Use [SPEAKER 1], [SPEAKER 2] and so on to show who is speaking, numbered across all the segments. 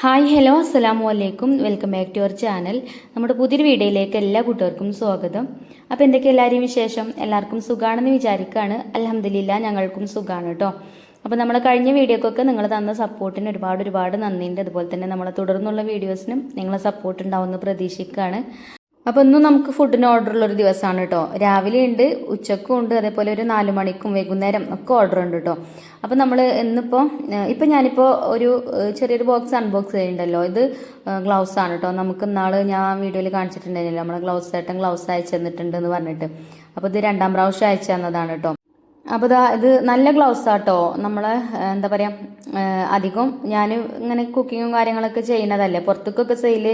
[SPEAKER 1] Hi hello അസ്സലാമു അലൈക്കും welcome back to our channel. നമ്മുടെ പുതിയൊരു വീഡിയോയിലേക്ക് എല്ലാ കൂട്ടുകാർക്കും സ്വാഗതം. അപ്പോൾ എന്തൊക്കെ എല്ലാവരെയും വിശേഷം? എല്ലാവർക്കും സുഖാണെന്ന് വിചാരിക്കുകയാണ്. അൽഹംദുലില്ലാ ഞങ്ങൾക്കും സുഖമാണ് കേട്ടോ. അപ്പോൾ നമ്മൾ കഴിഞ്ഞ വീഡിയോക്കൊക്കെ നിങ്ങൾ തന്ന സപ്പോർട്ടിന് ഒരുപാട് നന്ദിയുണ്ട്. അതുപോലെ തന്നെ നമ്മളെ തുടർന്നുള്ള വീഡിയോസിനും നിങ്ങളെ സപ്പോർട്ട് ഉണ്ടാവുമെന്ന് പ്രതീക്ഷിക്കുകയാണ്. അപ്പോൾ ഇന്നും നമുക്ക് ഫുഡിന് ഓർഡറുള്ളൊരു ദിവസമാണ് കേട്ടോ. രാവിലെ ഉണ്ട്, ഉച്ചക്കും ഉണ്ട്, അതേപോലെ ഒരു 4 മണിക്കും വൈകുന്നേരം ഒക്കെ ഓർഡർ ഉണ്ട് കേട്ടോ. അപ്പോൾ നമ്മൾ ഇപ്പം ഞാനിപ്പോൾ ഒരു ചെറിയൊരു ബോക്സ് അൺബോക്സ് ചെയ്യുന്നുണ്ടല്ലോ. ഇത് ഗ്ലൗസ് ആണ് കേട്ടോ. നമുക്ക് ഇന്നാൾ ഞാൻ വീഡിയോയിൽ കാണിച്ചിട്ടുണ്ടായിരുന്നല്ലോ, നമ്മളെ ഗ്ലൗസ് അയച്ചു തന്നിട്ടുണ്ട് എന്ന് പറഞ്ഞിട്ട്. അപ്പോൾ ഇത് 2ാം പ്രാവശ്യം അയച്ചു തന്നതാണ് കേട്ടോ. അപ്പോൾ ഇത് നല്ല ഗ്ലൗസ് ആട്ടോ. നമ്മളെ എന്താ പറയുക, അധികം ഞാൻ ഇങ്ങനെ കുക്കിങ്ങും കാര്യങ്ങളൊക്കെ ചെയ്യണതല്ലേ, പുറത്തേക്കൊക്കെ സെയിൽ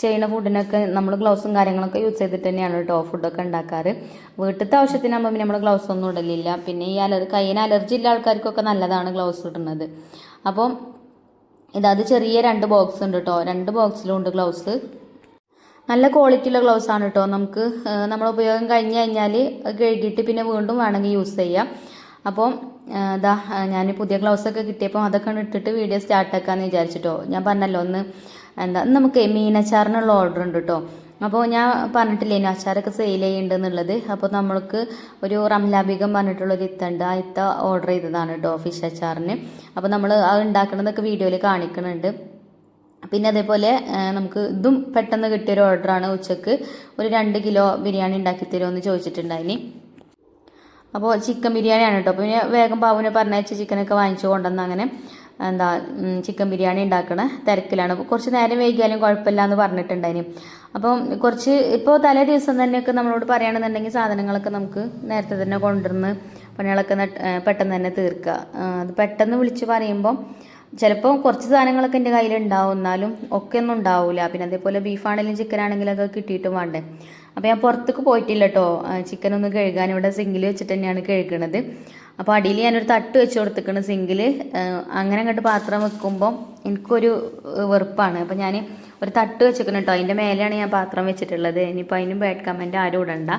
[SPEAKER 1] ചെയ്യുന്ന ഫുഡിനൊക്കെ നമ്മൾ ഗ്ലൗസും കാര്യങ്ങളൊക്കെ യൂസ് ചെയ്തിട്ട് തന്നെയാണ് കേട്ടോ ഫുഡൊക്കെ ഉണ്ടാക്കാറ്. വീട്ടിലത്തെ ആവശ്യത്തിനാകുമ്പോൾ പിന്നെ നമ്മൾ ഗ്ലൗസ് ഒന്നും ഇടലില്ല. പിന്നെ ഈ കയ്യിന് അലർജി ഉള്ള ആൾക്കാർക്കൊക്കെ നല്ലതാണ് ഗ്ലൗസ് ഇടുന്നത്. അപ്പം അത് ചെറിയ 2 ബോക്സ് ഉണ്ട് കേട്ടോ. 2 ബോക്സിലും ഉണ്ട് ഗ്ലൗസ്. നല്ല ക്വാളിറ്റിയുള്ള ഗ്ലൗസ് ആണ് കേട്ടോ. നമുക്ക് നമ്മൾ ഉപയോഗം കഴിഞ്ഞ് കഴിഞ്ഞാൽ കഴുകിയിട്ട് പിന്നെ വീണ്ടും വേണമെങ്കിൽ യൂസ് ചെയ്യാം. അപ്പോൾ ഞാൻ പുതിയ ഗ്ലൗസൊക്കെ കിട്ടിയപ്പോൾ അതൊക്കെ ഇട്ടിട്ട് വീഡിയോ സ്റ്റാർട്ടാക്കാമെന്ന് വിചാരിച്ചിട്ടോ. ഞാൻ പറഞ്ഞല്ലോ നമുക്ക് മീനച്ചാറിനുള്ള ഓർഡർ ഉണ്ട് കേട്ടോ. അപ്പോൾ ഞാൻ പറഞ്ഞിട്ടില്ലേ ഇനി അച്ചാറൊക്കെ സെയിൽ ചെയ്യുന്നുണ്ടെന്നുള്ളത്. അപ്പോൾ നമ്മൾക്ക് ഒരു റംലാബികം പറഞ്ഞിട്ടുള്ളൊരു ഇത്തുണ്ട്. ആ ഇത്ത ഓർഡർ ചെയ്തതാണ് കേട്ടോ ഫിഷ് അച്ചാറിന്. അപ്പോൾ നമ്മൾ അത് ഉണ്ടാക്കണതൊക്കെ വീഡിയോയിൽ കാണിക്കുന്നുണ്ട്. പിന്നെ അതേപോലെ നമുക്ക് ഇതും പെട്ടെന്ന് കിട്ടിയൊരു ഓർഡറാണ്. ഉച്ചക്ക് ഒരു 2 കിലോ ബിരിയാണി ഉണ്ടാക്കി തരുമെന്ന് ചോദിച്ചിട്ടുണ്ടായിനി. അപ്പോൾ ചിക്കൻ ബിരിയാണിയാണ് കേട്ടോ. അപ്പോൾ പിന്നെ വേഗം പാവുനെ പറഞ്ഞയച്ച് ചിക്കനൊക്കെ വാങ്ങിച്ചു കൊണ്ടുവന്ന് അങ്ങനെ ചിക്കൻ ബിരിയാണി ഉണ്ടാക്കണ തിരക്കിലാണ്. കുറച്ച് നേരം വൈകിയാലും കുഴപ്പമില്ല എന്ന് പറഞ്ഞിട്ടുണ്ടായിനി. അപ്പം ഇപ്പോൾ തലേ ദിവസം തന്നെയൊക്കെ നമ്മളോട് പറയുകയാണെന്നുണ്ടെങ്കിൽ സാധനങ്ങളൊക്കെ നമുക്ക് നേരത്തെ തന്നെ കൊണ്ടുവന്ന് പണികളൊക്കെ പെട്ടെന്ന് തന്നെ തീർക്കുക. അത് പെട്ടെന്ന് വിളിച്ച് പറയുമ്പം ചിലപ്പോൾ കുറച്ച് സാധനങ്ങളൊക്കെ എൻ്റെ കയ്യിലുണ്ടാവും, എന്നാലും ഒക്കെ ഒന്നും ഉണ്ടാവില്ല. പിന്നെ അതേപോലെ ബീഫാണെങ്കിലും ചിക്കൻ ആണെങ്കിലും ഒക്കെ കിട്ടിയിട്ടും വേണ്ടേ. അപ്പോൾ ഞാൻ പുറത്തേക്ക് പോയിട്ടില്ല കേട്ടോ ചിക്കനൊന്ന് കഴുകാൻ. ഇവിടെ സിങ്കിൽ വെച്ചിട്ട് തന്നെയാണ് കഴുകണത്. അപ്പോൾ അടിയിൽ ഞാനൊരു തട്ട് വെച്ച് കൊടുത്തിരിക്കണം സിങ്കിൽ. അങ്ങനെ അങ്ങോട്ട് പാത്രം വെക്കുമ്പം എനിക്കൊരു വെറുപ്പാണ്. അപ്പോൾ ഞാൻ ഒരു തട്ട് വെച്ചിരിക്കണം കേട്ടോ. അതിൻ്റെ മേലെയാണ് ഞാൻ പാത്രം വെച്ചിട്ടുള്ളത്. ഇനിയിപ്പോൾ അതിനും ബാഡ് കമൻറ്റ് ആരും ഇടണ്ട.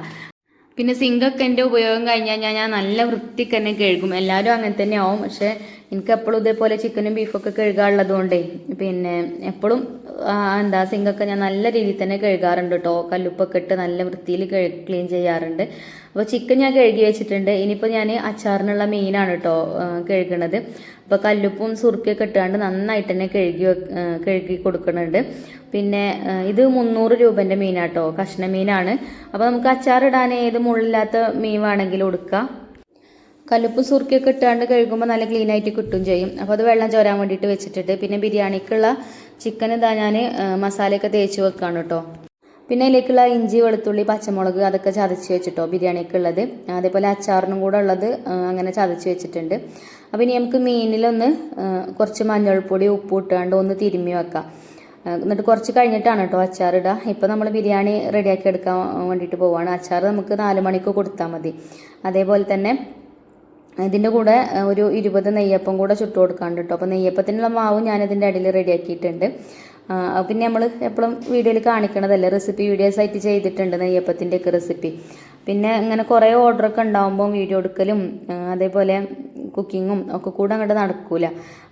[SPEAKER 1] പിന്നെ സിങ്കൊക്കെ എൻ്റെ ഉപയോഗം കഴിഞ്ഞാൽ ഞാൻ നല്ല വൃത്തിക്ക് തന്നെ കഴുകും. എല്ലാവരും അങ്ങനെ തന്നെ ആവും. പക്ഷേ എനിക്ക് എപ്പോഴും ഇതേപോലെ ചിക്കനും ബീഫൊക്കെ കഴുകാറുള്ളത് കൊണ്ടേ പിന്നെ എപ്പോഴും സിങ്കൊക്കെ ഞാൻ നല്ല രീതിയിൽ തന്നെ കഴുകാറുണ്ട് കേട്ടോ. കല്ലുപ്പൊക്കെ ഇട്ട് നല്ല വൃത്തിയിൽ ക്ലീൻ ചെയ്യാറുണ്ട്. അപ്പോൾ ചിക്കൻ ഞാൻ കഴുകി വെച്ചിട്ടുണ്ട്. ഇനിയിപ്പോൾ ഞാൻ അച്ചാറിനുള്ള മീനാണ് കേട്ടോ കഴുകണത്. അപ്പോൾ കല്ലുപ്പും സുറുക്കിയൊക്കെ ഇട്ടുകൊണ്ട് നന്നായിട്ട് തന്നെ കഴുകി കൊടുക്കുന്നുണ്ട്. പിന്നെ ഇത് 300 രൂപൻ്റെ മീനാട്ടോ, കഷ്ണ മീനാണ്. അപ്പോൾ നമുക്ക് അച്ചാറിടാൻ ഏത് മുള്ളില്ലാത്ത മീൻ വേണമെങ്കിലും കൊടുക്കാം. കല്ലുപ്പ് സുറുക്കിയൊക്കെ ഇട്ടാണ്ട് കഴുകുമ്പോൾ നല്ല ക്ലീൻ ആയിട്ട് കിട്ടും ചെയ്യും. അപ്പോൾ അത് വെള്ളം ചോരാൻ വേണ്ടിയിട്ട് വെച്ചിട്ടുണ്ട്. പിന്നെ ബിരിയാണിക്കുള്ള ചിക്കൻ ഞാൻ മസാലയൊക്കെ തേച്ച് വെക്കാണ് കേട്ടോ. പിന്നെ അതിലേക്കുള്ള ഇഞ്ചി, വെളുത്തുള്ളി, പച്ചമുളക് അതൊക്കെ ചതച്ച് വെച്ചിട്ടോ ബിരിയാണിക്കുള്ളത്. അതേപോലെ അച്ചാറിനും കൂടെ ഉള്ളത് അങ്ങനെ ചതച്ച് വെച്ചിട്ടുണ്ട്. അപ്പോൾ ഇനി നമുക്ക് മീനിലൊന്ന് കുറച്ച് മഞ്ഞൾപ്പൊടി ഉപ്പ് ഇട്ടാണ്ട് ഒന്ന് തിരുമ്മി വെക്കാം. എന്നിട്ട് കുറച്ച് കഴിഞ്ഞിട്ടാണ് കേട്ടോ അച്ചാറിടുക. ഇപ്പോൾ നമ്മൾ ബിരിയാണി റെഡിയാക്കി എടുക്കാൻ വേണ്ടിയിട്ട് പോവുകയാണ്. അച്ചാർ നമുക്ക് 4 മണിക്ക് കൊടുത്താൽ മതി. അതേപോലെ തന്നെ ഇതിൻ്റെ കൂടെ ഒരു 20 നെയ്യപ്പം കൂടെ ചുട്ട് കൊടുക്കാണ്ട് കേട്ടോ. അപ്പോൾ നെയ്യപ്പത്തിനുള്ള മാവും ഞാനിതിൻ്റെ അടിയിൽ റെഡിയാക്കിയിട്ടുണ്ട്. പിന്നെ നമ്മൾ എപ്പോഴും വീഡിയോയിൽ കാണിക്കണതല്ലേ, റെസിപ്പി വീഡിയോസ് ആയിട്ട് ചെയ്തിട്ടുണ്ട് നെയ്യപ്പത്തിൻ്റെയൊക്കെ റെസിപ്പി. പിന്നെ ഇങ്ങനെ കുറേ ഓർഡറൊക്കെ ഉണ്ടാകുമ്പോൾ വീഡിയോ എടുക്കലും അതേപോലെ കുക്കിങ്ങും ഒക്കെ കൂടെ അങ്ങോട്ട് നടക്കൂല.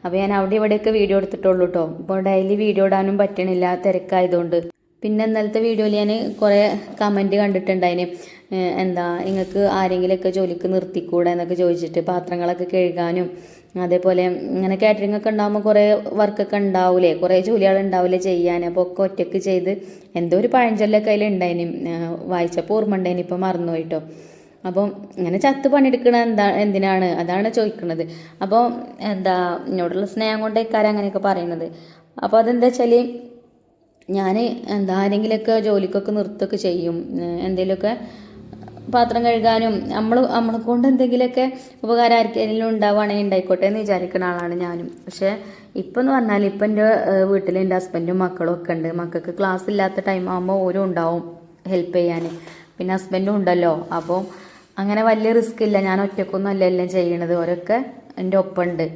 [SPEAKER 1] അപ്പോൾ ഞാൻ അവിടെ ഇവിടെയൊക്കെ വീഡിയോ എടുത്തിട്ടുള്ളൂ കേട്ടോ. ഇപ്പോൾ ഡെയിലി വീഡിയോ ഇടാനും പറ്റണില്ല, തിരക്കായതുകൊണ്ട്. പിന്നെ ഇന്നലത്തെ വീഡിയോയിൽ ഞാൻ കുറേ കമൻറ്റ് കണ്ടിട്ടുണ്ടായിന്, നിങ്ങൾക്ക് ആരെങ്കിലുമൊക്കെ ജോലിക്ക് നിർത്തിക്കൂടെ എന്നൊക്കെ ചോദിച്ചിട്ട്. പാത്രങ്ങളൊക്കെ കഴുകാനും അതേപോലെ ഇങ്ങനെ കാറ്ററിംഗ് ഒക്കെ ഉണ്ടാകുമ്പോൾ കുറേ വർക്കൊക്കെ ഉണ്ടാവില്ലേ, കുറേ ജോലികൾ ഉണ്ടാവില്ലേ ചെയ്യാൻ. അപ്പോൾ ഒക്കെ ഒറ്റയ്ക്ക് ചെയ്ത് എന്തോ ഒരു പഴഞ്ചൊല്ലൊക്കെ അതിൽ ഉണ്ടായിന്, വായിച്ചപ്പോൾ ഓർമ്മ ഉണ്ടായിന്, ഇപ്പം മറന്നുപോയിട്ടോ. അപ്പം ഇങ്ങനെ ചത്ത് പണിയെടുക്കണ എന്തിനാണ് അതാണ് ചോദിക്കുന്നത്. അപ്പോൾ എന്നോടുള്ള സ്നേഹം കൊണ്ടേക്കാരം അങ്ങനെയൊക്കെ പറയുന്നത്. അപ്പോൾ അതെന്താ വെച്ചാൽ ഞാൻ ആരെങ്കിലുമൊക്കെ ജോലിക്കൊക്കെ നിർത്തുകയൊക്കെ ചെയ്യും. എന്തെങ്കിലുമൊക്കെ പാത്രം കഴുകാനും നമ്മളെ കൊണ്ട് എന്തെങ്കിലുമൊക്കെ ഉപകാരം ആർക്കെങ്കിലും ഉണ്ടാവുകയാണെങ്കിൽ ഉണ്ടായിക്കോട്ടെ എന്ന് വിചാരിക്കുന്ന ആളാണ് ഞാനും. പക്ഷേ ഇപ്പം എന്ന് പറഞ്ഞാൽ ഇപ്പം എൻ്റെ വീട്ടിൽ എൻ്റെ ഹസ്ബൻഡും മക്കളും ഒക്കെ ഉണ്ട്. മക്കൾക്ക് ക്ലാസ് ഇല്ലാത്ത ടൈം ആകുമ്പോൾ ഓരും ഉണ്ടാവും ഹെൽപ്പ് ചെയ്യാൻ. പിന്നെ ഹസ്ബൻഡും ഉണ്ടല്ലോ. അപ്പോൾ അങ്ങനെ വലിയ റിസ്ക് ഇല്ല. ഞാൻ ഒറ്റക്കൊന്നും അല്ല എല്ലാം ചെയ്യണത്, ഓരൊക്കെ എൻ്റെ ഒപ്പമുണ്ട്.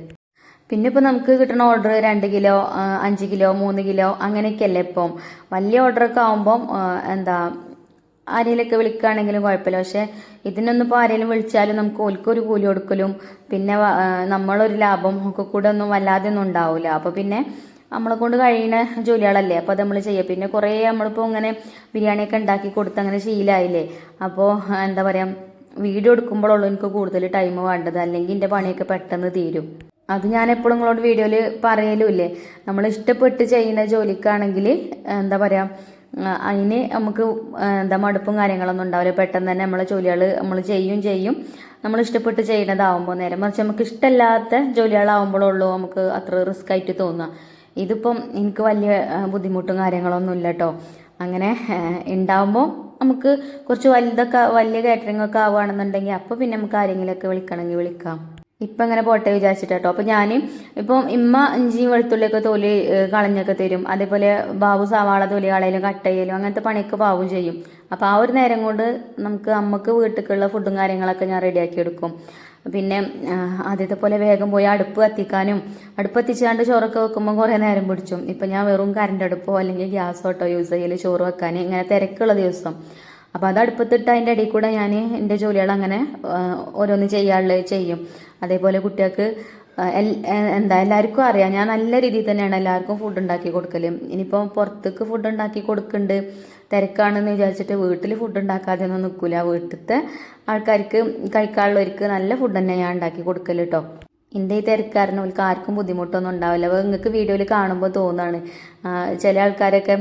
[SPEAKER 1] പിന്നെ ഇപ്പോൾ നമുക്ക് കിട്ടുന്ന ഓർഡർ 2 കിലോ 5 കിലോ 3 കിലോ അങ്ങനെയൊക്കെയല്ലേ. ഇപ്പം വലിയ ഓർഡറൊക്കെ ആകുമ്പം ആരെങ്കിലുമൊക്കെ വിളിക്കുകയാണെങ്കിലും കുഴപ്പമില്ല. പക്ഷേ ഇതിനൊന്നും ഇപ്പോൾ ആരെങ്കിലും വിളിച്ചാലും നമുക്ക് ഓൽക്കൊരു കൂലി കൊടുക്കലും പിന്നെ നമ്മളൊരു ലാഭം ഒക്കെ കൂടെ ഒന്നും വല്ലാതെ ഒന്നും ഉണ്ടാവില്ല. അപ്പോൾ പിന്നെ നമ്മളെ കൊണ്ട് കഴിയുന്ന ജോലികളല്ലേ, അപ്പോൾ അത് നമ്മൾ ചെയ്യുക. പിന്നെ കുറേ നമ്മളിപ്പോൾ ഇങ്ങനെ ബിരിയാണിയൊക്കെ ഉണ്ടാക്കി കൊടുത്ത് അങ്ങനെ ശീലമായില്ലേ. അപ്പോൾ എന്താ പറയുക, വീഡിയോ എടുക്കുമ്പോഴുള്ളൂ എനിക്ക് കൂടുതൽ ടൈം വേണ്ടത്, അല്ലെങ്കിൽ എൻ്റെ പണിയൊക്കെ പെട്ടെന്ന് തീരും. അത് ഞാൻ എപ്പോഴും നിങ്ങളോട് വീഡിയോയിൽ പറയലുമില്ലേ, നമ്മൾ ഇഷ്ടപ്പെട്ട് ചെയ്യുന്ന ജോലിക്കാണെങ്കിൽ എന്താ പറയുക, അതിന് നമുക്ക് എന്താ മടുപ്പും കാര്യങ്ങളൊന്നും ഉണ്ടാവില്ല. പെട്ടെന്ന് തന്നെ നമ്മളെ ജോലികൾ നമ്മൾ ചെയ്യും. നമ്മൾ ഇഷ്ടപ്പെട്ട് ചെയ്യുന്നതാവുമ്പോൾ, നേരെ മറിച്ച് നമുക്ക് ഇഷ്ടമില്ലാത്ത ജോലികളാവുമ്പോഴുള്ളൂ നമുക്ക് അത്ര റിസ്ക് ആയിട്ട് തോന്നുക. ഇതിപ്പം എനിക്ക് വലിയ ബുദ്ധിമുട്ടും കാര്യങ്ങളൊന്നും ഇല്ല കേട്ടോ. അങ്ങനെ ഉണ്ടാവുമ്പോൾ നമുക്ക് കുറച്ച് വലിയ കാറ്ററിംഗ് ഒക്കെ ആവുകയാണെന്നുണ്ടെങ്കിൽ അപ്പോൾ പിന്നെ നമുക്ക് ആരെങ്കിലുമൊക്കെ വിളിക്കണമെങ്കിൽ വിളിക്കാം. ഇപ്പം ഇങ്ങനെ പോട്ടെ വിചാരിച്ചിട്ടോ. അപ്പോൾ ഞാൻ ഇപ്പം ഇമ്മ ഇഞ്ചിയും വെളുത്തുള്ളിയൊക്കെ തൊലി കളഞ്ഞൊക്കെ തരും. അതേപോലെ ബാബു സവാള തൊലി കളയലും കട്ട് ചെയ്യലും അങ്ങനത്തെ പണിയൊക്കെ ബാബു ചെയ്യും. അപ്പോൾ ആ ഒരു നേരം കൊണ്ട് അമ്മക്ക് വീട്ടിലേക്കുള്ള ഫുഡും കാര്യങ്ങളൊക്കെ ഞാൻ റെഡിയാക്കി എടുക്കും. പിന്നെ ആദ്യത്തെ പോലെ വേഗം പോയി അടുപ്പ് കത്തിച്ചാണ്ട് ചോറൊക്കെ വെക്കുമ്പോൾ കുറേ നേരം പിടിച്ചും. ഇപ്പം ഞാൻ വെറും കറണ്ട് അടുപ്പോ അല്ലെങ്കിൽ ഗ്യാസോട്ടോ യൂസ് ചെയ്യൽ ചോറ് വെക്കാൻ, ഇങ്ങനെ തിരക്കുള്ള ദിവസം. അപ്പോൾ അത് അടുപ്പത്തിട്ട് അതിൻ്റെ ഇടയിൽ കൂടെ ഞാൻ എൻ്റെ ജോലികൾ അങ്ങനെ ഓരോന്ന് ചെയ്യും. അതേപോലെ കുട്ടികൾക്ക് എല്ലാവർക്കും അറിയാം, ഞാൻ നല്ല രീതിയിൽ തന്നെയാണ് എല്ലാവർക്കും ഫുഡ് ഉണ്ടാക്കി കൊടുക്കൽ. ഇനിയിപ്പോൾ പുറത്തേക്ക് ഫുഡ് ഉണ്ടാക്കി കൊടുക്കുന്നുണ്ട് തിരക്കാണെന്ന് വിചാരിച്ചിട്ട് വീട്ടിൽ ഫുഡ് ഉണ്ടാക്കാതെ ഒന്നും നിൽക്കില്ല. വീട്ടിലത്തെ ആൾക്കാർക്ക് കഴിക്കാനുള്ളവർക്ക് നല്ല ഫുഡ് തന്നെ ഞാൻ ഉണ്ടാക്കി കൊടുക്കൽ കേട്ടോ. എൻ്റെ ഈ തിരക്കാരനും അവർക്ക് ആർക്കും ബുദ്ധിമുട്ടൊന്നും ഉണ്ടാവില്ല. അപ്പോൾ നിങ്ങൾക്ക് വീഡിയോയിൽ കാണുമ്പോൾ തോന്നാണ്, ചില ആൾക്കാരൊക്കെ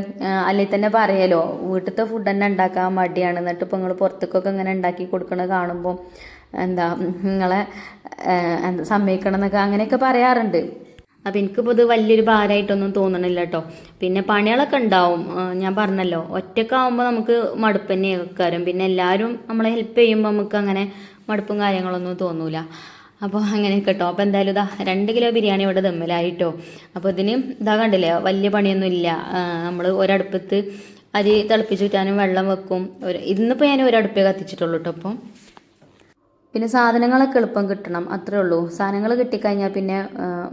[SPEAKER 1] അല്ലെങ്കിൽ തന്നെ പറയലോ വീട്ടിലത്തെ ഫുഡ് തന്നെ ഉണ്ടാക്കാൻ മടിയാണ്, എന്നിട്ട് ഇപ്പോൾ നിങ്ങൾ പുറത്തേക്കൊക്കെ ഇങ്ങനെ ഉണ്ടാക്കി കൊടുക്കണത് കാണുമ്പോൾ നിങ്ങളെ സമ്മതിക്കണം എന്നൊക്കെ അങ്ങനെയൊക്കെ പറയാറുണ്ട്. അപ്പം എനിക്കിപ്പോൾ ഇത് വലിയൊരു ഭാരമായിട്ടൊന്നും തോന്നണില്ല കേട്ടോ. പിന്നെ പണികളൊക്കെ ഉണ്ടാവും, ഞാൻ പറഞ്ഞല്ലോ ഒറ്റക്കാവുമ്പോൾ നമുക്ക് മടുപ്പ് തന്നെ വെക്കാരും. പിന്നെ എല്ലാവരും നമ്മളെ ഹെൽപ്പ് ചെയ്യുമ്പോൾ നമുക്ക് അങ്ങനെ മടുപ്പും കാര്യങ്ങളൊന്നും തോന്നൂല. അപ്പോൾ അങ്ങനെയൊക്കെ കേട്ടോ. അപ്പോൾ എന്തായാലും 2 കിലോ ബിരിയാണി ഇവിടെ ദമ്മലായിട്ടോ. അപ്പോൾ ഇതിന് കണ്ടില്ലേ, വലിയ പണിയൊന്നും ഇല്ല. നമ്മൾ ഒരടുപ്പത്ത് അരി തിളപ്പിച്ചൂറ്റാനും വെള്ളം വെക്കും. ഇന്നിപ്പോൾ ഞാൻ ഒരടുപ്പേ കത്തിച്ചിട്ടുള്ളൂ കേട്ടോ. അപ്പം പിന്നെ സാധനങ്ങളൊക്കെ എളുപ്പം കിട്ടണം, അത്രേ ഉള്ളൂ. സാധനങ്ങൾ കിട്ടിക്കഴിഞ്ഞാൽ പിന്നെ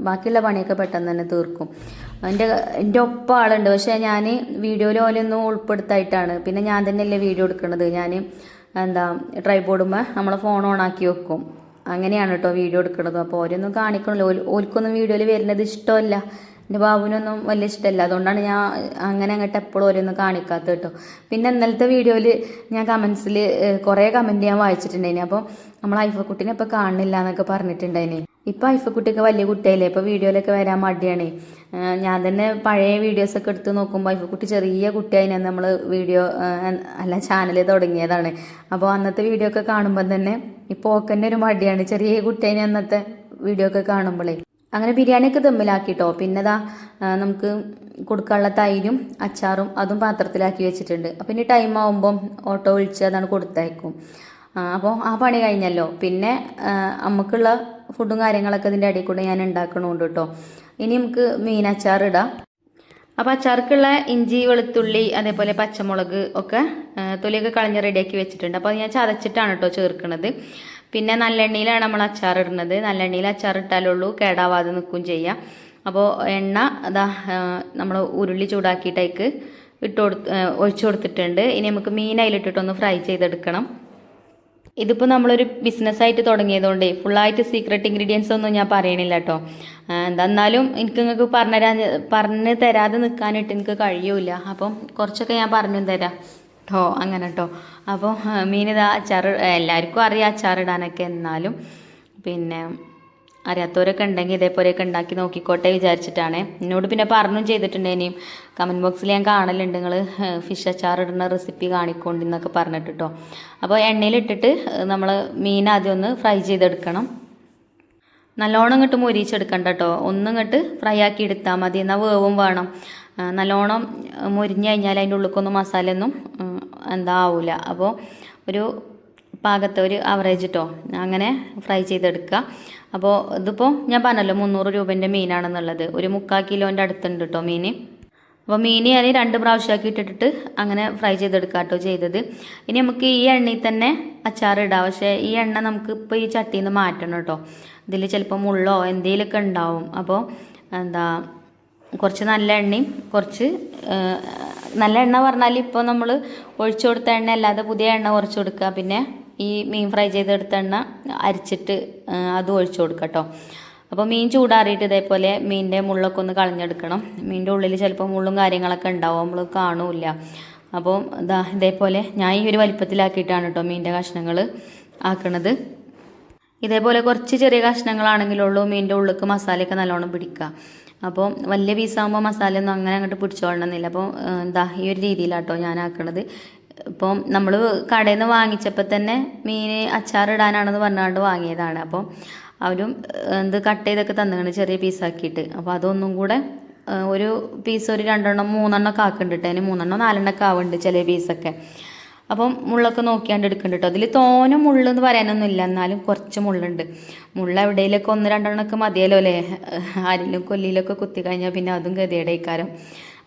[SPEAKER 1] ബാക്കിയുള്ള പണിയൊക്കെ പെട്ടെന്ന് തന്നെ തീർക്കും. എൻ്റെ ഒപ്പം ആളുണ്ട്, പക്ഷേ ഞാൻ വീഡിയോയിൽ ഓലൊന്നും ഉൾപ്പെടുത്തായിട്ടാണ്. പിന്നെ ഞാൻ തന്നെയല്ലേ വീഡിയോ എടുക്കുന്നത്. ഞാൻ ട്രൈപോഡുമ്പോൾ നമ്മളെ ഫോൺ ഓണാക്കി വെക്കും. അങ്ങനെയാണ് കേട്ടോ വീഡിയോ എടുക്കുന്നത്. അപ്പോൾ ഓരോന്നും കാണിക്കണമല്ലോ, ഓൽക്കൊന്നും വീഡിയോയിൽ വരുന്നത് ഇഷ്ടമല്ല. എൻ്റെ ബാബുവിനൊന്നും വലിയ ഇഷ്ടമല്ല. അതുകൊണ്ടാണ് ഞാൻ അങ്ങനെ അങ്ങോട്ട് എപ്പോഴും ഓരോന്നും കാണിക്കാത്തത് കേട്ടോ. പിന്നെ ഇന്നലത്തെ വീഡിയോയിൽ ഞാൻ കമൻസിൽ കുറേ കമൻറ്റ് ഞാൻ വായിച്ചിട്ടുണ്ടായിന്. അപ്പോൾ നമ്മൾ ഐഫക്കുട്ടീനെ ഇപ്പോൾ കാണുന്നില്ല എന്നൊക്കെ പറഞ്ഞിട്ടുണ്ടായിന്. ഇപ്പോൾ ഐഫക്കുട്ടിയൊക്കെ വലിയ കുട്ടിയല്ലേ, ഇപ്പോൾ വീഡിയോയിലൊക്കെ വരാൻ മടിയാണ്. ഞാൻ തന്നെ പഴയ വീഡിയോസൊക്കെ എടുത്ത് നോക്കുമ്പോൾ ഐഫക്കുട്ടി ചെറിയ കുട്ടിയായി നമ്മൾ ചാനൽ തുടങ്ങിയതാണ്. അപ്പോൾ അന്നത്തെ വീഡിയോ ഒക്കെ കാണുമ്പോൾ തന്നെ ഇപ്പോൾ ഓക്കന്നെ ഒരു മടിയാണ്, ചെറിയ കുട്ടിയായി അന്നത്തെ വീഡിയോ ഒക്കെ കാണുമ്പോഴേ. അങ്ങനെ ബിരിയാണിയൊക്കെ ദമ്മിലാക്കിട്ടോ. പിന്നെ നമുക്ക് കൊടുക്കാനുള്ള തൈരും അച്ചാറും അതും പാത്രത്തിലാക്കി വെച്ചിട്ടുണ്ട്. അപ്പം ഇനി ടൈം ആകുമ്പം ഓട്ടോ വിളിച്ച് അതാണ് കൊടുത്തയക്കും. അപ്പോൾ ആ പണി കഴിഞ്ഞല്ലോ. പിന്നെ നമുക്കുള്ള ഫുഡും കാര്യങ്ങളൊക്കെ ഇതിൻ്റെ ഇടയിൽ കൂടെ ഞാൻ ഉണ്ടാക്കണമുണ്ട് കേട്ടോ. ഇനി നമുക്ക് മീൻ അച്ചാർ ഇടാം. അപ്പോൾ അച്ചാർക്കുള്ള ഇഞ്ചി വെളുത്തുള്ളി അതേപോലെ പച്ചമുളക് ഒക്കെ തൊലിയൊക്കെ കളഞ്ഞ് റെഡിയാക്കി വെച്ചിട്ടുണ്ട്. അപ്പോൾ അത് ഞാൻ ചതച്ചിട്ടാണ് കേട്ടോ ചേർക്കുന്നത്. പിന്നെ നല്ലെണ്ണയിലാണ് നമ്മൾ അച്ചാർ ഇടുന്നത്. നല്ലെണ്ണയിൽ അച്ചാർ ഇട്ടാലുള്ളൂ കേടാവാതെ നിൽക്കുകയും ചെയ്യാം. അപ്പോൾ എണ്ണ നമ്മൾ ഉരുളി ചൂടാക്കിയിട്ടേക്ക് ഒഴിച്ചു കൊടുത്തിട്ടുണ്ട്. ഇനി നമുക്ക് മീൻ അതിലിട്ടിട്ടൊന്ന് ഫ്രൈ ചെയ്തെടുക്കണം. ഇതിപ്പോൾ നമ്മളൊരു ബിസിനസ്സായിട്ട് തുടങ്ങിയതുകൊണ്ട് ഫുള്ളായിട്ട് സീക്രട്ട് ഇൻഗ്രീഡിയൻസ് ഒന്നും ഞാൻ പറയണില്ല കേട്ടോ. എന്നാലും എനിക്ക് നിങ്ങൾക്ക് പറഞ്ഞ് തരാതെ നിൽക്കാനായിട്ട് എനിക്ക് കഴിയൂല. അപ്പം കുറച്ചൊക്കെ ഞാൻ പറഞ്ഞു തരാം കേട്ടോ. അങ്ങനെ കേട്ടോ. അപ്പോൾ അച്ചാർ എല്ലാവർക്കും അറിയാം അച്ചാറിടാനൊക്കെ. എന്നാലും പിന്നെ അറിയാത്തവരൊക്കെ ഉണ്ടെങ്കിൽ ഇതേപോലെയൊക്കെ ഉണ്ടാക്കി നോക്കിക്കോട്ടെ വിചാരിച്ചിട്ടാണ്. എന്നോട് പിന്നെ പറഞ്ഞു ചെയ്തിട്ടുണ്ട്. ഇനിയും കമൻറ്റ് ബോക്സിൽ ഞാൻ കാണലുണ്ട്, നിങ്ങൾ ഫിഷ് അച്ചാർ ഇടുന്ന റെസിപ്പി കാണിക്കൊണ്ടെന്നൊക്കെ പറഞ്ഞിട്ട് കേട്ടോ. അപ്പോൾ എണ്ണയിലിട്ടിട്ട് നമ്മൾ മീൻ ആദ്യം ഒന്ന് ഫ്രൈ ചെയ്തെടുക്കണം. നല്ലോണം ഇങ്ങോട്ട് മൊരിച്ചെടുക്കണ്ട കേട്ടോ. ഇങ്ങോട്ട് ഫ്രൈ ആക്കി എടുത്താൽ മതി, എന്നാൽ വേവും വേണം. നല്ലോണം മൊരിഞ്ഞ് കഴിഞ്ഞാൽ അതിൻ്റെ ഉള്ളിലേക്കൊന്നും മസാലയൊന്നും ആവില്ല. അപ്പോൾ ഒരു പാകത്തെ ഒരു ആവറേജ് കേട്ടോ അങ്ങനെ ഫ്രൈ ചെയ്തെടുക്കുക. അപ്പോൾ ഇതിപ്പോൾ ഞാൻ പറഞ്ഞല്ലോ 300 രൂപേൻ്റെ മീനാണെന്നുള്ളത്. ഒരു 3/4 കിലോൻ്റെ അടുത്തുണ്ട് കേട്ടോ മീൻ. അപ്പോൾ മീൻ ഞാൻ 2 പ്രാവശ്യമാക്കി ഇട്ടിട്ട് അങ്ങനെ ഫ്രൈ ചെയ്തെടുക്കുക കേട്ടോ ചെയ്തത്. ഇനി നമുക്ക് ഈ എണ്ണയിൽ തന്നെ അച്ചാർ ഇടാം. പക്ഷേ ഈ എണ്ണ നമുക്ക് ഇപ്പോൾ ഈ ചട്ടിയിൽ നിന്ന് മാറ്റണം കേട്ടോ. ഇതിൽ ചിലപ്പോൾ മുള്ളോ എന്തെങ്കിലുമൊക്കെ ഉണ്ടാവും. അപ്പോൾ കുറച്ച് നല്ല എണ്ണയും കുറച്ച് നല്ല എണ്ണ പറഞ്ഞാൽ ഇപ്പോൾ നമ്മൾ ഒഴിച്ചു കൊടുത്ത എണ്ണ അല്ലാതെ പുതിയ എണ്ണ കുറച്ച് കൊടുക്കുക. പിന്നെ ഈ മീൻ ഫ്രൈ ചെയ്തെടുത്ത എണ്ണ അരിച്ചിട്ട് അതും ഒഴിച്ചു കൊടുക്കുക കേട്ടോ. അപ്പോൾ മീൻ ചൂടാറിയിട്ട് ഇതേപോലെ മീനിൻ്റെ മുള്ളൊക്കെ ഒന്ന് കളഞ്ഞെടുക്കണം. മീനിൻ്റെ ഉള്ളിൽ ചിലപ്പോൾ മുള്ളും കാര്യങ്ങളൊക്കെ ഉണ്ടാവും, നമ്മൾ കാണൂല. അപ്പോൾ ഇതേപോലെ ഞാൻ ഈ ഒരു വലിപ്പത്തിലാക്കിയിട്ടാണ് കേട്ടോ മീനിൻ്റെ കഷ്ണങ്ങൾ ആക്കണത്. ഇതേപോലെ കുറച്ച് ചെറിയ കഷ്ണങ്ങളാണെങ്കിലുള്ളൂ മീനിൻ്റെ ഉള്ളിലേക്ക് മസാലയൊക്കെ നല്ലോണം പിടിക്കുക. അപ്പോൾ വലിയ പീസാകുമ്പോൾ മസാലയൊന്നും അങ്ങനെ അങ്ങോട്ട് പിടിച്ചോളണമെന്നില്ല. അപ്പോൾ ഈ ഒരു രീതിയിലാട്ടോ ഞാൻ ആക്കണത്. ഇപ്പോൾ നമ്മൾ കടയിൽ നിന്ന് വാങ്ങിച്ചപ്പോൾ തന്നെ മീൻ അച്ചാറിടാനാണെന്ന് പറഞ്ഞുകൊണ്ട് വാങ്ങിയതാണ്. അപ്പോൾ അവരും കട്ട് ചെയ്തൊക്കെ തന്നിങ്ങനെ ചെറിയ പീസാക്കിയിട്ട്. അപ്പോൾ അതൊന്നും കൂടെ ഒരു പീസ് ഒരു 2 3 ഒക്കെ ആക്കുന്നുണ്ട്. അതിന് 3 4 ഒക്കെ ആവുന്നുണ്ട് ചില പീസൊക്കെ. അപ്പം മുള്ളൊക്കെ നോക്കിയാണ്ട് എടുക്കുന്നുണ്ട് കേട്ടോ. അതിൽ തോനെ മുള്ളെന്ന് പറയാനൊന്നുമില്ല, എന്നാലും കുറച്ച് മുള്ളുണ്ട്. മുള്ള എവിടെയെങ്കിലൊക്കെ 1 2 ഒക്കെ മതിയല്ലോ അല്ലേ. ആരെങ്കിലും കൊല്ലിയിലൊക്കെ കുത്തി കഴിഞ്ഞാൽ പിന്നെ അതും ഗതിയുടെക്കാരം.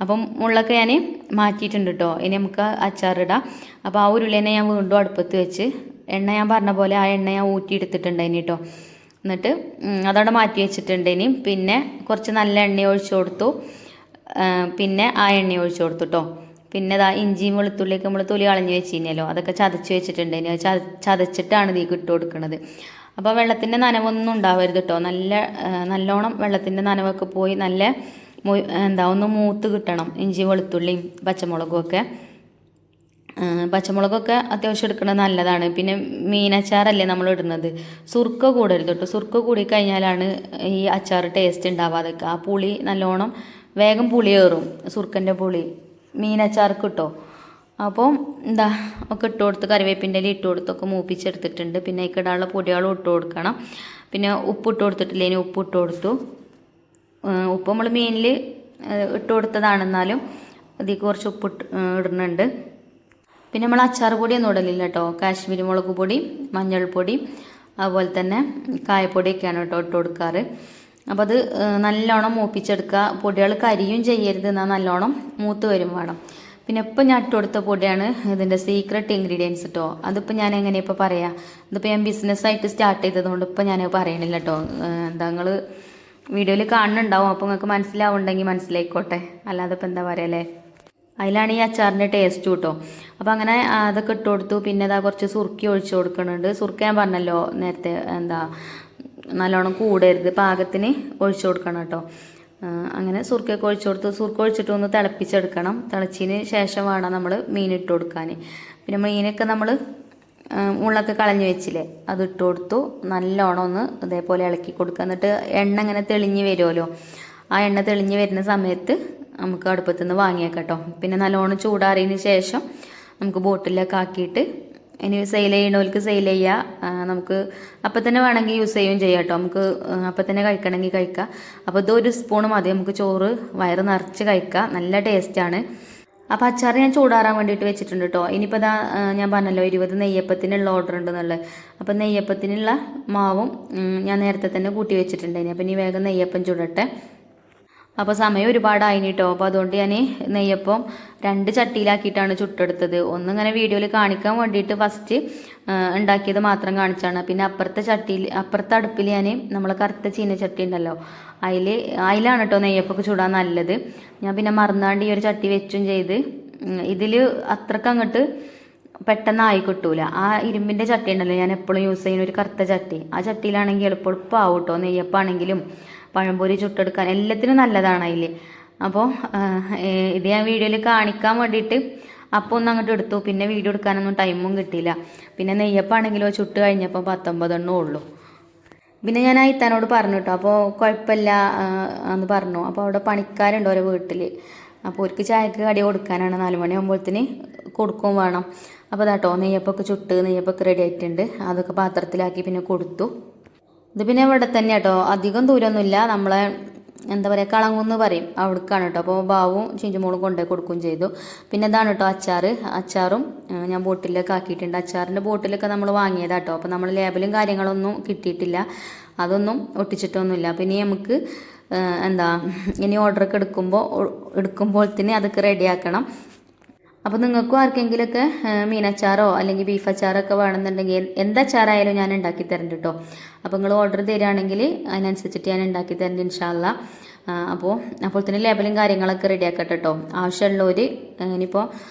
[SPEAKER 1] അപ്പം മുള്ളൊക്കെ ഞാൻ മാറ്റിയിട്ടുണ്ട് കേട്ടോ. ഇനി നമുക്ക് അച്ചാറിടാം. അപ്പോൾ ആ ഉരുളേനെ ഞാൻ വീണ്ടും അടുപ്പത്ത് വെച്ച് എണ്ണ ഞാൻ പറഞ്ഞ പോലെ ആ എണ്ണ ഞാൻ ഊറ്റിയെടുത്തിട്ടുണ്ടായിനി കേട്ടോ. എന്നിട്ട് അതവിടെ മാറ്റി വെച്ചിട്ടുണ്ടേനി. പിന്നെ കുറച്ച് നല്ല എണ്ണ ഒഴിച്ചു കൊടുത്തു. പിന്നെ ആ എണ്ണ ഒഴിച്ചു കൊടുത്തു കേട്ടോ. പിന്നെ ഇഞ്ചിയും വെളുത്തുള്ളിയൊക്കെ നമ്മൾ തൊലി കളഞ്ഞ് വെച്ചിരുന്നല്ലോ, അതൊക്കെ ചതച്ച് വെച്ചിട്ടുണ്ടേനി. ചതച്ചിട്ടാണ് ഇതിലേക്ക് ഇട്ട് കൊടുക്കുന്നത്. അപ്പോൾ വെള്ളത്തിൻ്റെ നനവൊന്നും ഉണ്ടാവരുത് കേട്ടോ. നല്ലോണം വെള്ളത്തിൻ്റെ നനവൊക്കെ പോയി നല്ല ഒന്ന് മൂത്ത് കിട്ടണം. ഇഞ്ചി വെളുത്തുള്ളിയും പച്ചമുളകൊക്കെ അത്യാവശ്യം എടുക്കുന്നത് നല്ലതാണ്. പിന്നെ മീനച്ചാറല്ലേ നമ്മൾ ഇടുന്നത്, സുർക്ക കൂടരുത് കേട്ടോ. സുർക്ക കൂടി കഴിഞ്ഞാലാണ് ഈ അച്ചാർ ടേസ്റ്റ് ഉണ്ടാവാതൊക്കെ. ആ പുളി നല്ലോണം വേഗം പുളിയേറും, സുർക്കൻ്റെ പുളി മീനച്ചാർക്ക് കിട്ടോ. അപ്പോൾ ഒക്കെ ഇട്ട് കൊടുത്ത് കറിവേപ്പിൻ്റെ ഇട്ട് കൊടുത്തൊക്കെ മൂപ്പിച്ചെടുത്തിട്ടുണ്ട്. പിന്നെ ഈ ഇടാനുള്ള പൊടികളും ഇട്ട് കൊടുക്കണം. പിന്നെ ഉപ്പ് ഇട്ട് കൊടുത്തിട്ടില്ല, ഇനി ഉപ്പ് ഇട്ട് കൊടുത്തു. ഉപ്പ് നമ്മൾ മീനിൽ ഇട്ട് കൊടുത്തതാണെന്നാലും അതിൽ കുറച്ച് ഉപ്പ് ഇടുന്നുണ്ട്. പിന്നെ നമ്മൾ അച്ചാർ പൊടിയൊന്നും ഇടലില്ല കേട്ടോ. കാശ്മീരി മുളക് പൊടി, മഞ്ഞൾപ്പൊടി, അതുപോലെ തന്നെ കായപ്പൊടിയൊക്കെയാണ് കേട്ടോ ഇട്ട് കൊടുക്കാറ്. അപ്പോൾ അത് നല്ലോണം മൂപ്പിച്ചെടുക്കുക. പൊടികൾ കരിയും ചെയ്യരുത്, എന്നാൽ നല്ലോണം മൂത്ത് വരും വേണം. പിന്നെ ഇപ്പം ഞാൻ ഇട്ട് കൊടുത്ത പൊടിയാണ് ഇതിൻ്റെ സീക്രട്ട് ഇൻഗ്രീഡിയൻസ് കേട്ടോ. അതിപ്പോൾ ഞാൻ എങ്ങനെയാണ് ഇപ്പോൾ പറയാം, ഇതിപ്പോൾ ഞാൻ ബിസിനസ്സായിട്ട് സ്റ്റാർട്ട് ചെയ്തതുകൊണ്ട് ഇപ്പം ഞാൻ പറയണില്ല കേട്ടോ. നിങ്ങൾ വീഡിയോയിൽ കാണുന്നുണ്ടാവും, അപ്പോൾ നിങ്ങൾക്ക് മനസ്സിലാവുണ്ടെങ്കിൽ മനസ്സിലായിക്കോട്ടെ, അല്ലാതെ ഇപ്പം എന്താ പറയല്ലേ. അതിലാണ് ഈ അച്ചാറിൻ്റെ ടേസ്റ്റ് കേട്ടോ. അപ്പോൾ അങ്ങനെ അതൊക്കെ ഇട്ട് കൊടുത്തു. പിന്നെ കുറച്ച് സുർക്കി ഒഴിച്ച് കൊടുക്കുന്നുണ്ട്. സുർക്ക ഞാൻ പറഞ്ഞല്ലോ നേരത്തെ, നല്ലോണം കൂടരുത്, പാകത്തിന് ഒഴിച്ചു കൊടുക്കണം കേട്ടോ. അങ്ങനെ സുർക്കയൊക്കെ ഒഴിച്ചു കൊടുത്തു. സുർക്ക ഒഴിച്ചിട്ട് ഒന്ന് തിളപ്പിച്ചെടുക്കണം. തിളച്ചതിന് ശേഷം വേണം നമ്മൾ മീനിട്ട് കൊടുക്കാൻ. പിന്നെ മീനൊക്കെ നമ്മൾ മുള്ളൊക്കെ കളഞ്ഞ് വെച്ചില്ലേ, അത് ഇട്ട് കൊടുത്തു. നല്ലോണം ഒന്ന് ഇതേപോലെ ഇളക്കി കൊടുക്കുക. എന്നിട്ട് എണ്ണ ഇങ്ങനെ തെളിഞ്ഞ് വരുമല്ലോ, ആ എണ്ണ തെളിഞ്ഞ് വരുന്ന സമയത്ത് നമുക്ക് അടുപ്പത്തു നിന്ന് വാങ്ങിയേക്കാം കേട്ടോ. പിന്നെ നല്ലോണം ചൂടാറിയതിന് ശേഷം നമുക്ക് ബോട്ടിലൊക്കെ ആക്കിയിട്ട് ഇനി സെയിൽ ചെയ്യണവർക്ക് സെയിൽ ചെയ്യുക. നമുക്ക് അപ്പം തന്നെ വേണമെങ്കിൽ യൂസ് ചെയ്യുകയും ചെയ്യാം കേട്ടോ. നമുക്ക് അപ്പം തന്നെ കഴിക്കണമെങ്കിൽ കഴിക്കാം. അപ്പോൾ ഇതൊരു സ്പൂൺ മതി, നമുക്ക് ചോറ് വയറ് നിറച്ച് കഴിക്കാം. നല്ല ടേസ്റ്റാണ്. അപ്പോൾ അച്ചാർ ഞാൻ ചൂടാറാൻ വേണ്ടിയിട്ട് വെച്ചിട്ടുണ്ട് കേട്ടോ. ഇനിയിപ്പോൾ ഞാൻ പറഞ്ഞല്ലോ 20 നെയ്യപ്പത്തിനുള്ള ഓർഡർ ഉണ്ടെന്നുള്ളത്. അപ്പോൾ നെയ്യപ്പത്തിനുള്ള മാവും ഞാൻ നേരത്തെ തന്നെ കൂട്ടി വെച്ചിട്ടുണ്ടായിനി. അപ്പോൾ ഇനി വേഗം നെയ്യപ്പം ചുടട്ടെ. അപ്പോൾ സമയം ഒരുപാടായിന് കേട്ടോ. അപ്പോൾ അതുകൊണ്ട് ഞാൻ നെയ്യപ്പം 2 ചട്ടിയിലാക്കിയിട്ടാണ് ചുട്ടെടുത്തത്. ഒന്നിങ്ങനെ വീഡിയോയിൽ കാണിക്കാൻ വേണ്ടിയിട്ട് ഫസ്റ്റ് ഉണ്ടാക്കിയത് മാത്രം കാണിച്ചാണ്. പിന്നെ അപ്പുറത്തെ അടുപ്പിൽ ഞാൻ നമ്മളെ കറുത്ത ചീനച്ചട്ടി ഉണ്ടല്ലോ, അതിലാണ് കേട്ടോ നെയ്യപ്പൊക്കെ ചുടാൻ നല്ലത്. ഞാൻ പിന്നെ മറന്നാണ്ട് ഈ ഒരു ചട്ടി വെച്ചും ചെയ്ത്. ഇതിൽ അത്രക്ക് അങ്ങോട്ട് പെട്ടെന്ന് ആയി കിട്ടൂല. ആ ഇരുമ്പിൻ്റെ ചട്ടി ഉണ്ടല്ലോ ഞാൻ എപ്പോഴും യൂസ് ചെയ്യുന്ന ഒരു കറുത്ത ചട്ടി, ആ ചട്ടിയിലാണെങ്കിൽ എളുപ്പമാവും കേട്ടോ. നെയ്യപ്പാണെങ്കിലും പഴംപൊരി ചുട്ടെടുക്കാൻ എല്ലാത്തിനും നല്ലതാണ് അതിൽ. അപ്പോൾ ഇത് ഞാൻ വീഡിയോയിൽ കാണിക്കാൻ വേണ്ടിയിട്ട് അപ്പോൾ ഒന്ന് അങ്ങോട്ട് എടുത്തു. പിന്നെ വീഡിയോ എടുക്കാനൊന്നും ടൈമും കിട്ടിയില്ല. പിന്നെ നെയ്യപ്പാണെങ്കിലോ ചുട്ട് കഴിഞ്ഞപ്പോൾ 19 എണ്ണേ ഉള്ളൂ. പിന്നെ ഞാൻ ഇത്താനോട് പറഞ്ഞു കേട്ടോ. അപ്പോൾ കുഴപ്പമില്ല എന്ന് പറഞ്ഞു. അപ്പോൾ അവിടെ പണിക്കാരുണ്ട് ഓരോ വീട്ടിൽ. അപ്പോൾ അവർക്ക് ചായക്ക് കടി കൊടുക്കാനാണ്. 4 മണിയാകുമ്പോഴത്തേന് കൊടുക്കും വേണം. അപ്പോൾ അതാട്ടോ നെയ്യപ്പൊക്കെ ചുട്ട് നെയ്യപ്പൊക്കെ റെഡി ആയിട്ടുണ്ട്. അതൊക്കെ പാത്രത്തിലാക്കി പിന്നെ കൊടുത്തു. ഇത് പിന്നെ ഇവിടെ തന്നെ കേട്ടോ, അധികം ദൂരമൊന്നുമില്ല. നമ്മളെ എന്താ പറയുക, കളങ്ങുന്ന് പറയും, അവിടേക്കാണ് കേട്ടോ. അപ്പോൾ ബാവും ചിഞ്ചുമോളും കൊണ്ടുപോയി കൊടുക്കുകയും ചെയ്തു. പിന്നെ ഇതാണ് കേട്ടോ അച്ചാറും ഞാൻ ബോട്ടിലൊക്കെ ആക്കിയിട്ടുണ്ട്. അച്ചാറിൻ്റെ ബോട്ടിലൊക്കെ നമ്മൾ വാങ്ങിയതാട്ടോ. അപ്പോൾ നമ്മൾ ലേബലും കാര്യങ്ങളൊന്നും കിട്ടിയിട്ടില്ല, അതൊന്നും ഒട്ടിച്ചിട്ടൊന്നുമില്ല. പിന്നെ നമുക്ക് ഇനി ഓർഡറൊക്കെ എടുക്കുമ്പോഴത്തേന് അതൊക്കെ റെഡിയാക്കണം. അപ്പോൾ നിങ്ങൾക്കും ആർക്കെങ്കിലുമൊക്കെ മീനച്ചാറോ അല്ലെങ്കിൽ ബീഫ് അച്ചാറൊക്കെ വേണമെന്നുണ്ടെങ്കിൽ എന്തച്ചാറായാലും ഞാൻ ഉണ്ടാക്കി തരണ്ട് കേട്ടോ. അപ്പോൾ നിങ്ങൾ ഓർഡർ തരികയാണെങ്കിൽ അതിനനുസരിച്ചിട്ട് ഞാൻ ഉണ്ടാക്കി തരണ്ട് ഇൻഷാ അല്ലാ. അപ്പോൾ തന്നെ ലേബലും കാര്യങ്ങളൊക്കെ റെഡിയാക്കട്ടെ കേട്ടോ. ആവശ്യമുള്ളവർ ഇനിയിപ്പോൾ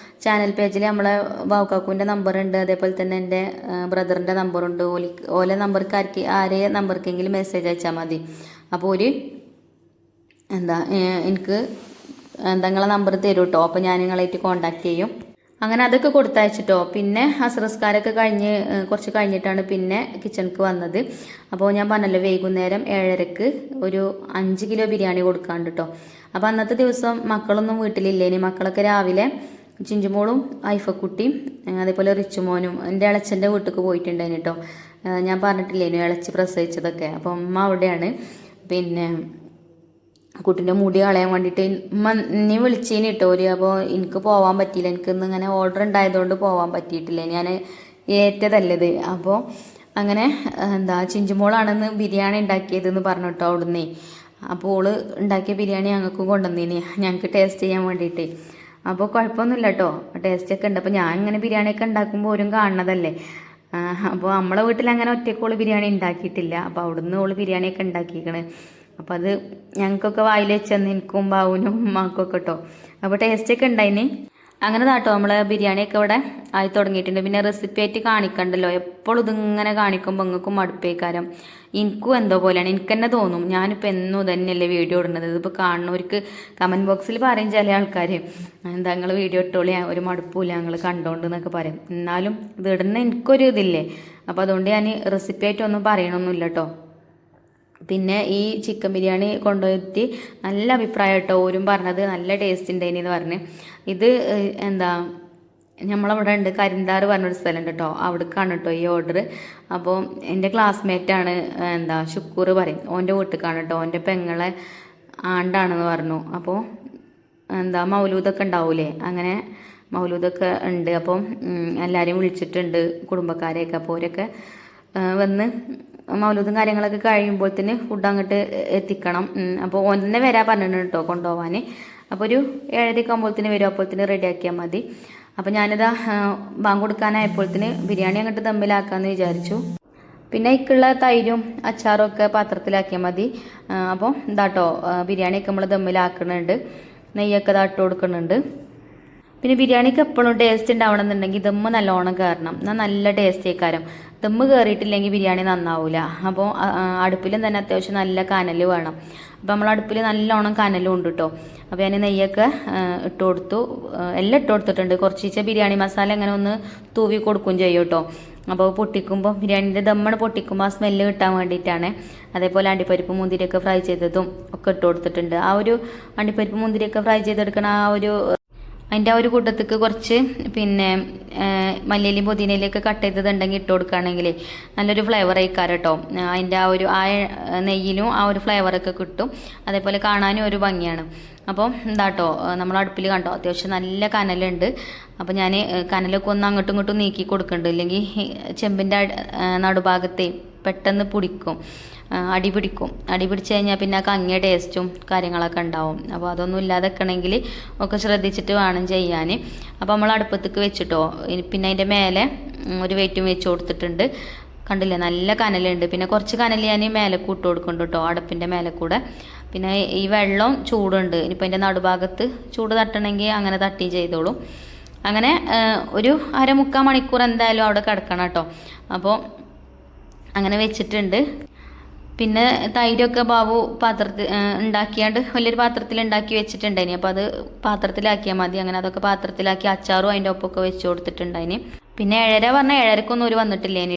[SPEAKER 1] ചാനൽ പേജിൽ നമ്മളെ ബാവുക്കാക്കുവിൻ്റെ നമ്പറുണ്ട്, അതേപോലെ തന്നെ എൻ്റെ ബ്രദറിൻ്റെ നമ്പറുണ്ട്. ഓലെ നമ്പർക്ക് ആരെ നമ്പർക്കെങ്കിലും മെസ്സേജ് അയച്ചാൽ മതി. അപ്പോൾ ഒരു എനിക്ക് നിങ്ങളെ നമ്പർ തരും കേട്ടോ. അപ്പോൾ ഞാൻ നിങ്ങളായിട്ട് കോൺടാക്ട് ചെയ്യും. അങ്ങനെ അതൊക്കെ കൊടുത്തയച്ചിട്ടോ. പിന്നെ അസ്രസ്കാരമൊക്കെ കഴിഞ്ഞ് കുറച്ച് കഴിഞ്ഞിട്ടാണ് പിന്നെ കിച്ചണിക്ക് വന്നത്. അപ്പോൾ ഞാൻ പറഞ്ഞല്ലോ വൈകുന്നേരം 7:30ക്ക് ഒരു 5 കിലോ ബിരിയാണി കൊടുക്കാണ്ട് കേട്ടോ. അപ്പോൾ അന്നത്തെ ദിവസം മക്കളൊന്നും വീട്ടിലില്ലേനി. മക്കളൊക്കെ രാവിലെ ചിഞ്ചുമോളും ഐഫക്കുട്ടിയും അതേപോലെ റിച്ചുമോനും എൻ്റെ ഇളച്ചൻ്റെ വീട്ടിലേക്ക് പോയിട്ടുണ്ടായിന് കേട്ടോ. ഞാൻ പറഞ്ഞിട്ടില്ലേനു ഇളച്ചി പ്രസവിച്ചതൊക്കെ. അപ്പോൾ അമ്മ അവിടെയാണ്. പിന്നെ കുട്ടീൻ്റെ മുടി കളയാൻ വേണ്ടിയിട്ട് നീ വിളിച്ചേന് കേട്ടോ അപ്പോൾ എനിക്ക് പോകാൻ പറ്റിയില്ല. എനിക്കിന്ന് ഇങ്ങനെ ഓർഡർ ഉണ്ടായതുകൊണ്ട് പോകാൻ പറ്റിയിട്ടില്ല. ഞാൻ ഏറ്റതല്ലത്. അപ്പോൾ അങ്ങനെ ചിഞ്ചുമോളാണെന്ന് ബിരിയാണി ഉണ്ടാക്കിയതെന്ന് പറഞ്ഞു കേട്ടോ അവിടുന്ന്. അപ്പോൾ ഓള് ഉണ്ടാക്കിയ ബിരിയാണി ഞങ്ങൾക്ക് കൊണ്ടുവന്നേന് ഞങ്ങൾക്ക് ടേസ്റ്റ് ചെയ്യാൻ വേണ്ടിയിട്ട്. അപ്പോൾ കുഴപ്പമൊന്നുമില്ല കേട്ടോ, ടേസ്റ്റൊക്കെ ഉണ്ട്. അപ്പോൾ ഞാൻ ഇങ്ങനെ ബിരിയാണിയൊക്കെ ഉണ്ടാക്കുമ്പോൾ ഓരും കാണുന്നതല്ലേ. അപ്പോൾ നമ്മളെ വീട്ടിൽ അങ്ങനെ ഒറ്റയ്ക്കോള് ബിരിയാണി ഉണ്ടാക്കിയിട്ടില്ല. അപ്പോൾ അവിടുന്ന് ഓള് ബിരിയാണിയൊക്കെ ഉണ്ടാക്കിയിരിക്കണ്. അപ്പോൾ അത് ഞങ്ങൾക്കൊക്കെ വായിൽ വെച്ചെന്ന് എനിക്കും ബാവുനും ഉമ്മാക്കൊക്കെ കേട്ടോ. അപ്പോൾ ടേസ്റ്റൊക്കെ ഉണ്ടായിന്. അങ്ങനെ കേട്ടോ നമ്മളെ ബിരിയാണിയൊക്കെ ഇവിടെ ആയി തുടങ്ങിയിട്ടുണ്ട്. പിന്നെ റെസിപ്പി ആയിട്ട് കാണിക്കണ്ടല്ലോ, എപ്പോഴും ഇതിങ്ങനെ കാണിക്കുമ്പോൾ നിങ്ങൾക്കും മടുപ്പേക്കാരം. എനിക്കും എന്തോ പോലെയാണ്, എനിക്ക് തന്നെ തോന്നും ഞാനിപ്പോൾ എന്നും തന്നെയല്ലേ വീഡിയോ ഇടുന്നത്. ഇതിപ്പോൾ കാണുന്നവർക്ക് കമൻറ്റ് ബോക്സിൽ പറയും ചില ആൾക്കാർ, നിങ്ങൾ വീഡിയോ ഇട്ടോളി ഒരു മടുപ്പില്ല ഞങ്ങൾ കണ്ടോണ്ട് എന്നൊക്കെ പറയും. എന്നാലും ഇത് ഇടുന്ന എനിക്കൊരു ഇതില്ലേ. അപ്പോൾ അതുകൊണ്ട് ഞാൻ റെസിപ്പി ആയിട്ടൊന്നും പറയണമൊന്നുമില്ല കേട്ടോ. പിന്നെ ഈ ചിക്കൻ ബിരിയാണി കൊണ്ടുപോയിട്ട് നല്ല അഭിപ്രായം കേട്ടോ. ഓരും പറഞ്ഞത് നല്ല ടേസ്റ്റ് ഉണ്ടായിനി എന്ന് പറഞ്ഞ്. ഇത് നമ്മളവിടെ ഉണ്ട് കരിന്താറ് പറഞ്ഞൊരു സ്ഥലമുണ്ട് കേട്ടോ, അവിടേക്കാണ് കേട്ടോ ഈ ഓർഡർ. അപ്പോൾ എൻ്റെ ക്ലാസ്മേറ്റാണ് ഷുക്കൂർ പറയും, ഓൻ്റെ വീട്ടിലേക്കാണ് കേട്ടോ. ഓൻ്റെ പെങ്ങളെ ആണ്ടാണെന്ന് പറഞ്ഞു. അപ്പോൾ മൗലൂദൊക്കെ ഉണ്ടാവൂലേ, അങ്ങനെ മൗലൂദൊക്കെ ഉണ്ട്. അപ്പം എല്ലാവരെയും വിളിച്ചിട്ടുണ്ട് കുടുംബക്കാരെയൊക്കെ. അപ്പോൾ അവരൊക്കെ വന്ന് മൗലൂദും കാര്യങ്ങളൊക്കെ കഴിയുമ്പോഴത്തേന് ഫുഡ് അങ്ങോട്ട് എത്തിക്കണം. അപ്പോൾ ഒന്നെ വരാൻ പറഞ്ഞിട്ടുണ്ട് കേട്ടോ കൊണ്ടുപോകാൻ. അപ്പോൾ ഒരു 7:30 ആകുമ്പോഴത്തേന് വരും, അപ്പോഴത്തേന് റെഡിയാക്കിയാൽ മതി. അപ്പോൾ ഞാനിതാ ബാങ്ക് കൊടുക്കാനായപ്പോഴത്തേന് ബിരിയാണി അങ്ങോട്ട് ദമ്മിലാക്കാമെന്ന് വിചാരിച്ചു. പിന്നെ ഇക്കുള്ള തൈരും അച്ചാറും ഒക്കെ പാത്രത്തിലാക്കിയാൽ മതി. അപ്പോൾ ഇതാട്ടോ ബിരിയാണിയൊക്കെ നമ്മൾ ദമ്മിലാക്കുന്നുണ്ട്, നെയ്യൊക്കെ ഇട്ട് കൊടുക്കുന്നുണ്ട്. പിന്നെ ബിരിയാണിക്ക് എപ്പോഴും ടേസ്റ്റ് ഉണ്ടാവണമെന്നുണ്ടെങ്കിൽ ദമ്മ് നല്ലോണം കയറണം, എന്നാൽ നല്ല ടേസ്റ്റ് ആയിക്കാരം. ദമ്മ് കയറിയിട്ടില്ലെങ്കിൽ ബിരിയാണി നന്നാവില്ല. അപ്പോൾ അടുപ്പിലും തന്നെ അത്യാവശ്യം നല്ല കനൽ വേണം. അപ്പോൾ നമ്മൾ അടുപ്പിൽ നല്ലോണം കനലും ഉണ്ട് കേട്ടോ. അപ്പോൾ ഞാൻ നെയ്യൊക്കെ ഇട്ട് കൊടുത്തു, എല്ലാം ഇട്ട് കൊടുത്തിട്ടുണ്ട്. കുറച്ച് ബിരിയാണി മസാല അങ്ങനെ ഒന്ന് തൂവി കൊടുക്കും ചെയ്യും കേട്ടോ. അപ്പോൾ പൊട്ടിക്കുമ്പോൾ ബിരിയാണിൻ്റെ ദമ്മണ് പൊട്ടിക്കുമ്പോൾ ആ സ്മെല്ല് കിട്ടാൻ വേണ്ടിയിട്ടാണ്. അതേപോലെ അണ്ടിപ്പരിപ്പ് മുന്തിരിയൊക്കെ ഫ്രൈ ചെയ്തതും ഒക്കെ ഇട്ട് കൊടുത്തിട്ടുണ്ട്. ആ ഒരു അണ്ടിപ്പരിപ്പ് മുന്തിരിയൊക്കെ ഫ്രൈ ചെയ്തെടുക്കണ അതിൻ്റെ ആ ഒരു കൂട്ടത്തേക്ക് കുറച്ച് പിന്നെ മല്ലിയിലും പുതിനയിലൊക്കെ കട്ട് ചെയ്തതുണ്ടെങ്കിൽ ഇട്ട് കൊടുക്കുകയാണെങ്കിൽ നല്ലൊരു ഫ്ലേവർ ആയിക്കാരം കേട്ടോ. അതിൻ്റെ ആ നെയ്യിലും ആ ഒരു ഫ്ലേവറൊക്കെ കിട്ടും. അതേപോലെ കാണാനും ഒരു ഭംഗിയാണ്. അപ്പോൾ എന്താട്ടോ നമ്മൾ അടുപ്പിൽ കണ്ടോ അത്യാവശ്യം നല്ല കനലുണ്ട്. അപ്പോൾ ഞാൻ കനലൊക്കെ ഒന്ന് അങ്ങോട്ടും ഇങ്ങോട്ടും നീക്കി കൊടുക്കുന്നുണ്ട്, ഇല്ലെങ്കിൽ ചെമ്പിൻ്റെ നടുഭാഗത്തെ പെട്ടെന്ന് അടി പിടിച്ച് കഴിഞ്ഞാൽ പിന്നെ കങ്ങിയ ടേസ്റ്റും കാര്യങ്ങളൊക്കെ ഉണ്ടാവും. അപ്പോൾ അതൊന്നും ഇല്ലാതെ വെക്കണമെങ്കിൽ ഒക്കെ ശ്രദ്ധിച്ചിട്ട് വേണം ചെയ്യാൻ. അപ്പോൾ നമ്മൾ അടുപ്പത്തേക്ക് വെച്ചിട്ടോ. പിന്നെ അതിൻ്റെ മേലെ ഒരു വെയിറ്റും വെച്ച് കൊടുത്തിട്ടുണ്ട്. കണ്ടില്ലേ നല്ല കനലുണ്ട്. പിന്നെ കുറച്ച് കനൽ ഞാൻ മേലെ കൂട്ട് കൊടുക്കുന്നുണ്ട് കേട്ടോ, അടുപ്പിൻ്റെ മേലെ കൂടെ. പിന്നെ ഈ വെള്ളം ചൂടുണ്ട്, ഇനിയിപ്പോൾ അതിൻ്റെ നടുഭാഗത്ത് ചൂട് തട്ടണമെങ്കിൽ അങ്ങനെ തട്ടി ചെയ്തോളും. അങ്ങനെ ഒരു 1/2-3 മണിക്കൂർ എന്തായാലും അവിടെ കിടക്കണം കേട്ടോ. അപ്പോൾ അങ്ങനെ വെച്ചിട്ടുണ്ട്. പിന്നെ തൈരൊക്കെ ബാബു പാത്രത്തിൽ ഉണ്ടാക്കിയാണ്ട് വലിയൊരു പാത്രത്തിൽ ഉണ്ടാക്കി വെച്ചിട്ടുണ്ടായിനി. അപ്പോൾ അത് പാത്രത്തിലാക്കിയാൽ മതി. അങ്ങനെ അതൊക്കെ പാത്രത്തിലാക്കി അച്ചാറും അതിൻ്റെ ഒപ്പമൊക്കെ വെച്ച് കൊടുത്തിട്ടുണ്ടായിനി. പിന്നെ 7:30 പറഞ്ഞാൽ 7:30ക്കൊന്നും ഒരു വന്നിട്ടില്ലേനി